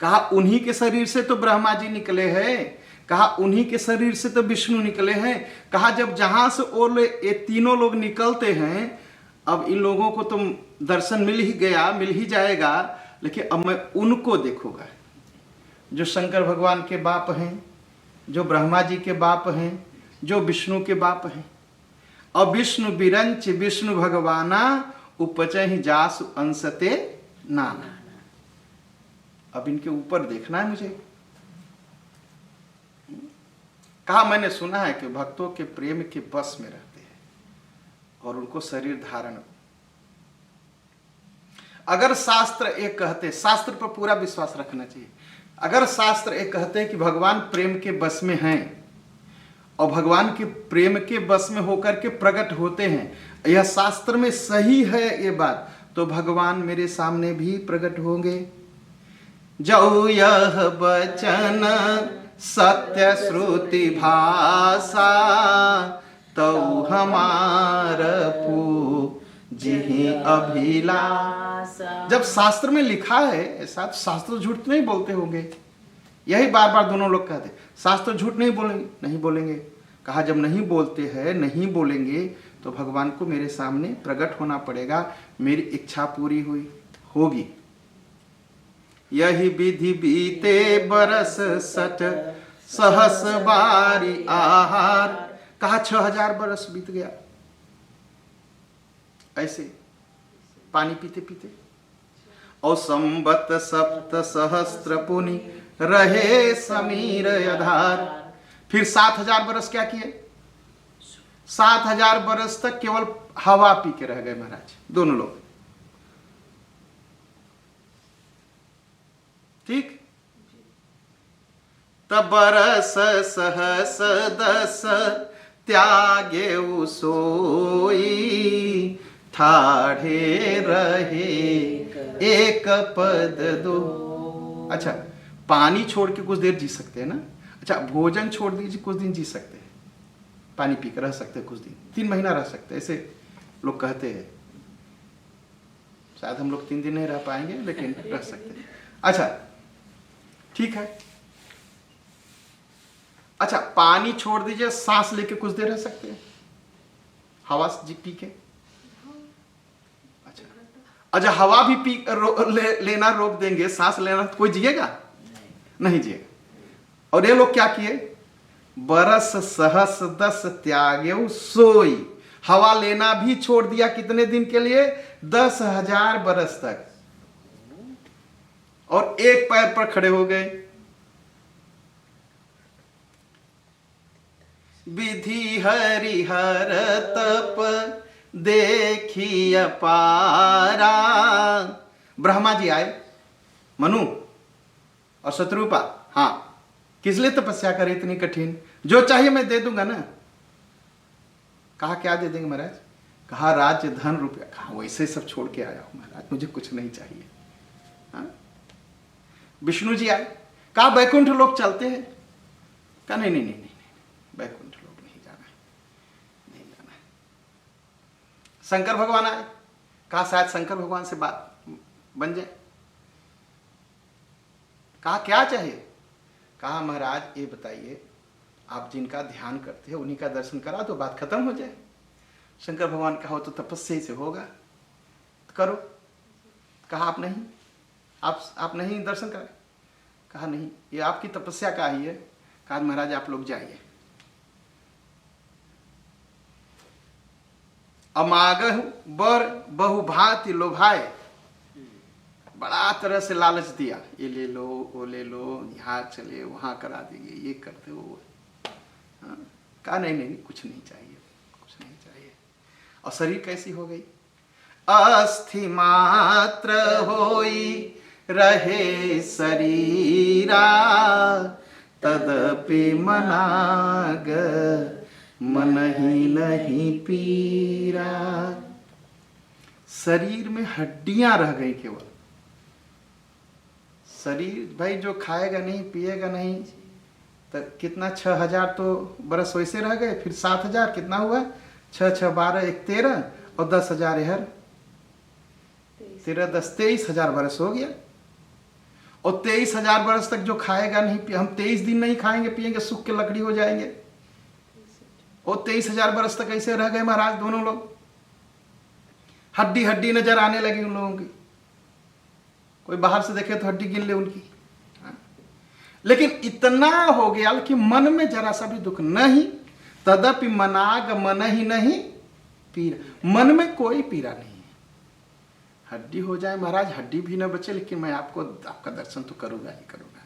कहा उन्हीं के शरीर से तो ब्रह्मा जी निकले हैं, कहा उन्हीं के शरीर से तो विष्णु निकले हैं। कहा जब जहां से और ये तीनों लोग निकलते हैं, अब इन लोगों को तो दर्शन मिल ही गया, मिल ही जाएगा, लेकिन अब मैं उनको देखूंगा जो शंकर भगवान के बाप हैं, जो ब्रह्मा जी के बाप हैं, जो विष्णु के बाप हैं। और विष्णु बिरंच विष्णु भगवाना उपचहि जासु अंशते नाना। अब इनके ऊपर देखना है मुझे। कहा मैंने सुना है कि भक्तों के प्रेम के बस में रहते हैं और उनको शरीर धारण। अगर शास्त्र एक कहते, शास्त्र पर पूरा विश्वास रखना चाहिए, अगर शास्त्र एक कहते हैं कि भगवान प्रेम के बस में हैं और भगवान के प्रेम के बस में होकर के प्रकट होते हैं, यह शास्त्र में सही है ये बात, तो भगवान मेरे सामने भी प्रकट होंगे। जो यह बचन सत्य श्रुति भाषा, तो हमार जी अभिलाषा। जब शास्त्र में लिखा है ऐसा, तो शास्त्र झूठ नहीं बोलते होंगे। यही बार बार दोनों लोग कहते, शास्त्र झूठ नहीं बोलेंगे, नहीं बोलेंगे। कहा जब नहीं बोलते हैं, नहीं बोलेंगे, तो भगवान को मेरे सामने प्रकट होना पड़ेगा, मेरी इच्छा पूरी हुई होगी। यही विधि बीते बरस सठ सहस बारी आहार। कहा 6000 बरस बीत गया ऐसे पानी पीते पीते। और संबत सप्त सहस्त्र पुनि रहे समीर यधार। फिर 7000 बरस क्या किए? 7000 बरस तक केवल हवा पी के रह गए महाराज दोनों लोग। ठीक, तब बरस सहस दस त्यागे सोई, ठाढ़े रहे एक पद दो। अच्छा, पानी छोड़ के कुछ देर जी सकते हैं ना। अच्छा, भोजन छोड़ दीजिए, कुछ दिन जी सकते हैं, पानी पी कर रह सकते हैं कुछ दिन, 3 महीना रह सकते हैं, ऐसे लोग कहते हैं। शायद हम लोग 3 दिन नहीं रह पाएंगे, लेकिन रह सकते हैं। अच्छा ठीक है। अच्छा, पानी छोड़ दीजिए, सांस लेके कुछ देर रह सकते हैं, हवा पी के। अच्छा, हवा भी लेना रोक देंगे, सांस लेना, तो कोई जिएगा? नहीं जिएगा। और ये लोग क्या किए? बरस सहस दस त्यागे सोई। हवा लेना भी छोड़ दिया, कितने दिन के लिए? 10,000 बरस तक। और एक पैर पर खड़े हो गए। विधि हरिहर तप देखी अपारा। ब्रह्मा जी आए, मनु और शत्रुपा, हाँ किस लिए तपस्या करे इतनी कठिन? जो चाहिए मैं दे दूंगा ना। कहा क्या दे देंगे महाराज? कहा राज्य धन रुपया। कहा वैसे सब छोड़ के आया हूं महाराज, मुझे कुछ नहीं चाहिए। हाँ? विष्णु जी आए, कहा बैकुंठ लोग चलते हैं। कहा नहीं नहीं नहीं नहीं, बैकुंठ लोग नहीं जाना है, नहीं जाना है। शंकर भगवान आए, कहा शायद शंकर भगवान से बात बन जाए। कहा क्या चाहिए? कहा महाराज ये बताइए, आप जिनका ध्यान करते हैं उन्हीं का दर्शन करा तो बात खत्म हो जाए। शंकर भगवान कहा तो तपस्या से होगा, तो करो। कहा आप नहीं, आप नहीं दर्शन करें? कहा नहीं, ये आपकी तपस्या का ही है। कहा महाराज आप लोग जाइए। अमागहु बर बहुभांति लोभाए, बड़ा तरह से लालच दिया, ये ले लो वो ले लो, यहाँ चले वहाँ करा देंगे, ये करते वो। हाँ? कहा नहीं नहीं कुछ नहीं चाहिए, कुछ नहीं चाहिए। और शरीर कैसी हो गई? अस्थि मात्र होई रहे शरीरा, तदपि मनाग मन ही नहीं पीरा। शरीर में हड्डियां रह गई केवल। शरीर भाई जो खाएगा नहीं पिएगा नहीं, तो कितना 6000 तो बरस वैसे रह गए, फिर 7000 कितना हुआ? 6 6 12 1 13 और 10,000 हर 13 10 23,000 बरस हो गया। और 23,000 बरस तक जो खाएगा नहीं, हम 23 दिन नहीं खाएंगे पिएंगे, सूख के लकड़ी हो जाएंगे। और 23,000 बरस तक ऐसे रह गए महाराज दोनों लोग। हड्डी हड्डी नजर आने लगी उन लोगों की, कोई बाहर से देखे तो हड्डी गिन ले उनकी। लेकिन इतना हो गया कि मन में जरा सा भी दुख नहीं। तदपि मनाग मन ही नहीं पीरा, मन में कोई पीरा नहीं है। हड्डी हो जाए महाराज, हड्डी भी ना बचे, लेकिन मैं आपका दर्शन तो करूंगा ही करूंगा।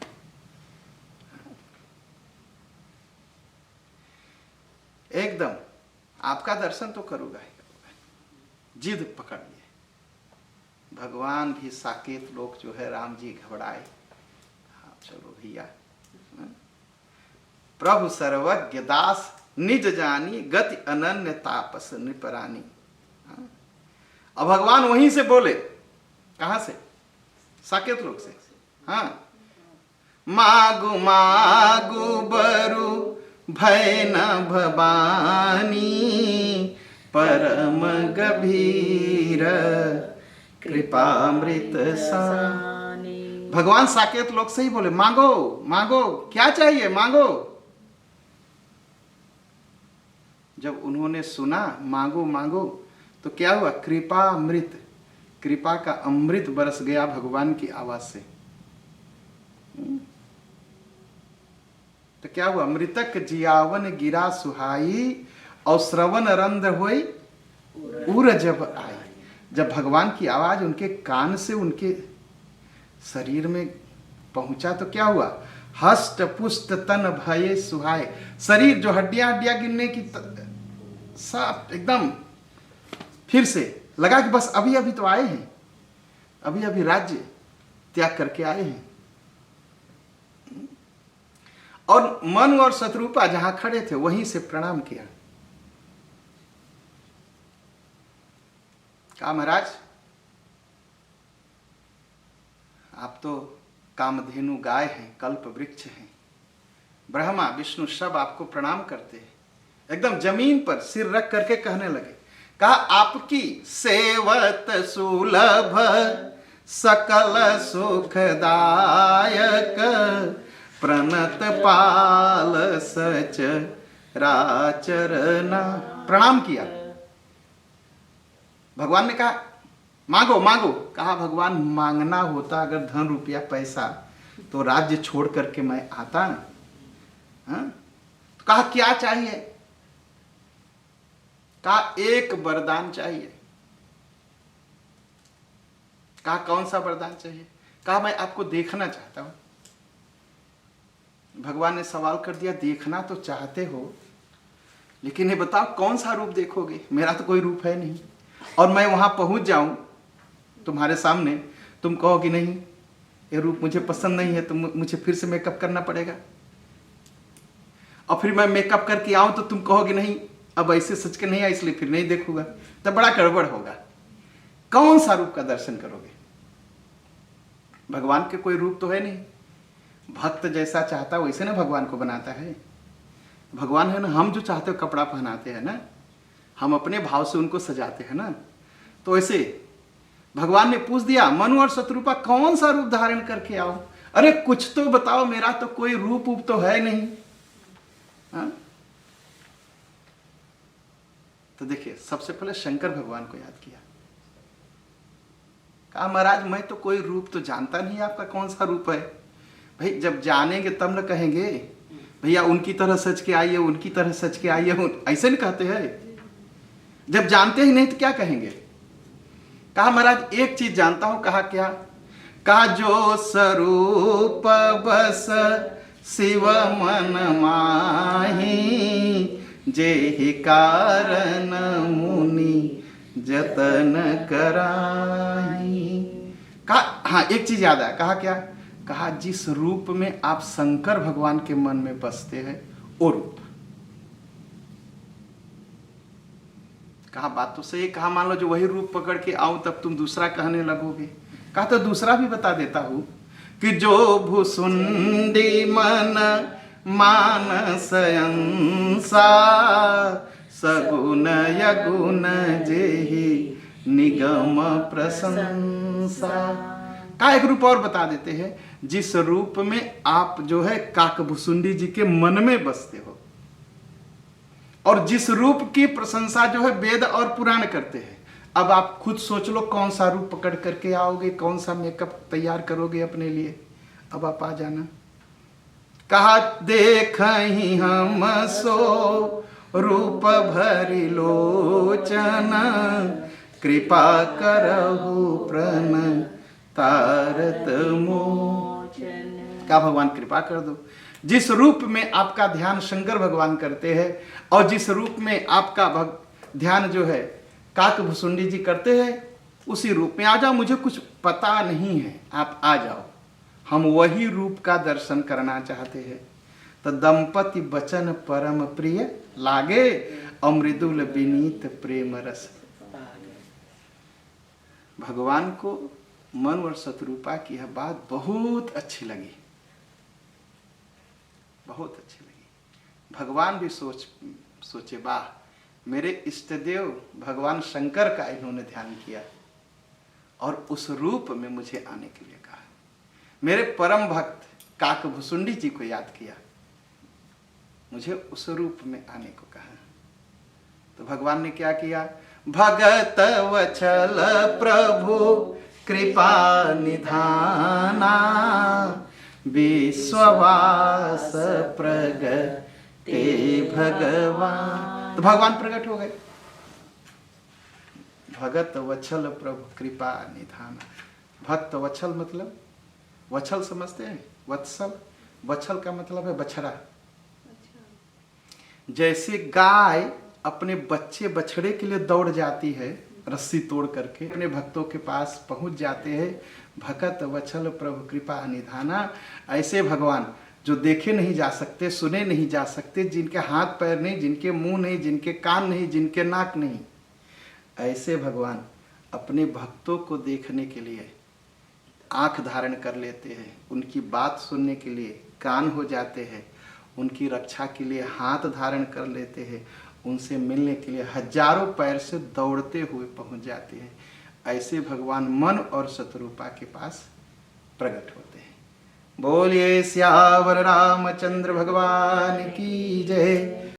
एकदम आपका दर्शन तो करूंगा ही करूंगा। जिद पकड़ लिए भगवान भी। साकेत लोग जो है राम जी घबराए। हाँ चलो भैया, प्रभु सर्वज्ञ दास निज जानी, गति अनन्य तापस निपरानी। अब भगवान वहीं से बोले, कहां से? साकेत लोग से। हाँ, मागु मागु बरु भय न भवानी, परम गंभीर कृपामृत सानी। भगवान साकेत लोग से ही बोले मांगो मांगो, क्या चाहिए मांगो। जब उन्होंने सुना मांगो मांगो, तो क्या हुआ? कृपा अमृत, कृपा का अमृत बरस गया भगवान की आवाज से। तो क्या हुआ? मृतक जियावन गिरा सुहाई, और श्रवण रंध्र होई उर जब आई। जब भगवान की आवाज उनके कान से उनके शरीर में पहुंचा तो क्या हुआ? हष्ट पुष्ट तन भये सुहाए। शरीर जो हड्डियां हड्डियां गिनने की सब एकदम फिर से लगा कि बस अभी अभी तो आए हैं, अभी अभी राज्य त्याग करके आए हैं। और मन और शत्रुपा जहां खड़े थे वहीं से प्रणाम किया। कहा महाराज आप तो कामधेनु गाय हैं, कल्प वृक्ष हैं, ब्रह्मा विष्णु सब आपको प्रणाम करते हैं। एकदम जमीन पर सिर रख करके कहने लगे। कहा आपकी सेवत सुलभ सकल सुखदायक, प्रणत पाल सच राचरना। प्रणाम किया। भगवान ने कहा मांगो मांगो। कहा भगवान मांगना होता अगर धन रुपया पैसा तो राज्य छोड़ करके मैं आता ना। हाँ? तो कहा क्या चाहिए? कहा एक वरदान चाहिए। कहा कौन सा वरदान चाहिए? कहा मैं आपको देखना चाहता हूं। भगवान ने सवाल कर दिया, देखना तो चाहते हो, लेकिन ये बताओ कौन सा रूप देखोगे? मेरा तो कोई रूप है नहीं, और मैं वहां पहुंच जाऊं तुम्हारे सामने, तुम कहोगे नहीं ये रूप मुझे पसंद नहीं है, तो मुझे फिर से मेकअप करना पड़ेगा। और फिर मैं मेकअप करके आऊं तो तुम कहोगे नहीं अब ऐसे सच के नहीं आया इसलिए फिर नहीं देखूंगा, तब बड़ा गड़बड़ होगा। कौन सा रूप का दर्शन करोगे? भगवान के कोई रूप तो है नहीं, भक्त जैसा चाहता वैसे ना भगवान को बनाता है। भगवान है ना, हम जो चाहते हो कपड़ा पहनाते हैं ना, हम अपने भाव से उनको सजाते हैं ना। तो ऐसे भगवान ने पूछ दिया, मनु और शत्रुपा कौन सा रूप धारण करके आओ? अरे कुछ तो बताओ, मेरा तो कोई रूप तो है नहीं। हा? तो देखिए, सबसे पहले शंकर भगवान को याद किया, कहा महाराज मैं तो कोई रूप तो जानता नहीं, आपका कौन सा रूप है? भाई जब जानेंगे तब न कहेंगे भैया उनकी तरह सच के आइए, उनकी तरह सच के आइए, ऐसे नहीं कहते हैं। जब जानते ही नहीं तो क्या कहेंगे? कहा महाराज एक चीज जानता हूं। कहा क्या? कहा जो स्वरूप बस शिव मन माही, जेहि कारण मुनि जतन कराही। कहा हाँ एक चीज याद है। कहा क्या? कहा जिस रूप में आप शंकर भगवान के मन में बसते हैं वो रूप। कहा बात तो सही। कहा मान लो जो वही रूप पकड़ के आऊं तब तुम दूसरा कहने लगोगे। कहा तो दूसरा भी बता देता हूं कि जो भुसुंडी मन मानस अंसा, सगुण यगुण जेहि निगम प्रशंसा। का एक रूप और बता देते हैं, जिस रूप में आप जो है काकभुसुंडी जी के मन में बसते हो, और जिस रूप की प्रशंसा जो है वेद और पुराण करते हैं। अब आप खुद सोच लो कौन सा रूप पकड़ करके आओगे, कौन सा मेकअप तैयार करोगे अपने लिए। अब आप आ जाना। कहा देखहि हम सो रूप भरि लोचन, कृपा करहु प्रण तारत मोचन। का भगवान कृपा कर दो। जिस रूप में आपका ध्यान शंकर भगवान करते हैं और जिस रूप में आपका ध्यान जो है काकभुसुंडी जी करते हैं, उसी रूप में आ जाओ। मुझे कुछ पता नहीं है, आप आ जाओ। हम वही रूप का दर्शन करना चाहते हैं। तो दंपति बचन परम प्रिय लागे, अमृदुल विनीत प्रेम रस। भगवान को मनु और शत्रुपा की यह बात बहुत अच्छी लगी, बहुत अच्छी लगी। भगवान भी सोचे वाह, मेरे इष्टदेव भगवान शंकर का इन्होंने ध्यान किया और उस रूप में मुझे आने के लिए कहा। मेरे परम भक्त काकभुसुंडी जी को याद किया, मुझे उस रूप में आने को कहा। तो भगवान ने क्या किया? भगत वचल प्रभु कृपा निधाना, विश्ववास प्रगटे भगवान। तो भगवान प्रकट हो गए। भगत वत्सल प्रभु कृपा निधाना। भक्त वत्सल मतलब, वत्सल समझते हैं? वत्सल, वत्सल का मतलब है बछड़ा। जैसे गाय अपने बच्चे बछड़े के लिए दौड़ जाती है, रस्सी तोड़ करके अपने भक्तों के पास पहुंच जाते हैं, भगत वत्सल प्रभु कृपा निधाना। ऐसे भगवान जो देखे नहीं जा सकते, सुने नहीं जा सकते, जिनके हाथ पैर नहीं, जिनके मुंह नहीं, जिनके कान नहीं, जिनके नाक नहीं, ऐसे भगवान अपने भक्तों को देखने के लिए आंख धारण कर लेते हैं, उनकी बात सुनने के लिए कान हो जाते हैं, उनकी रक्षा के लिए हाथ धारण कर लेते हैं, उनसे मिलने के लिए हजारों पैर से दौड़ते हुए पहुंच जाते हैं। ऐसे भगवान मन और शत्रुपा के पास प्रकट होते हैं। बोलिए सियावर रामचंद्र भगवान की जय।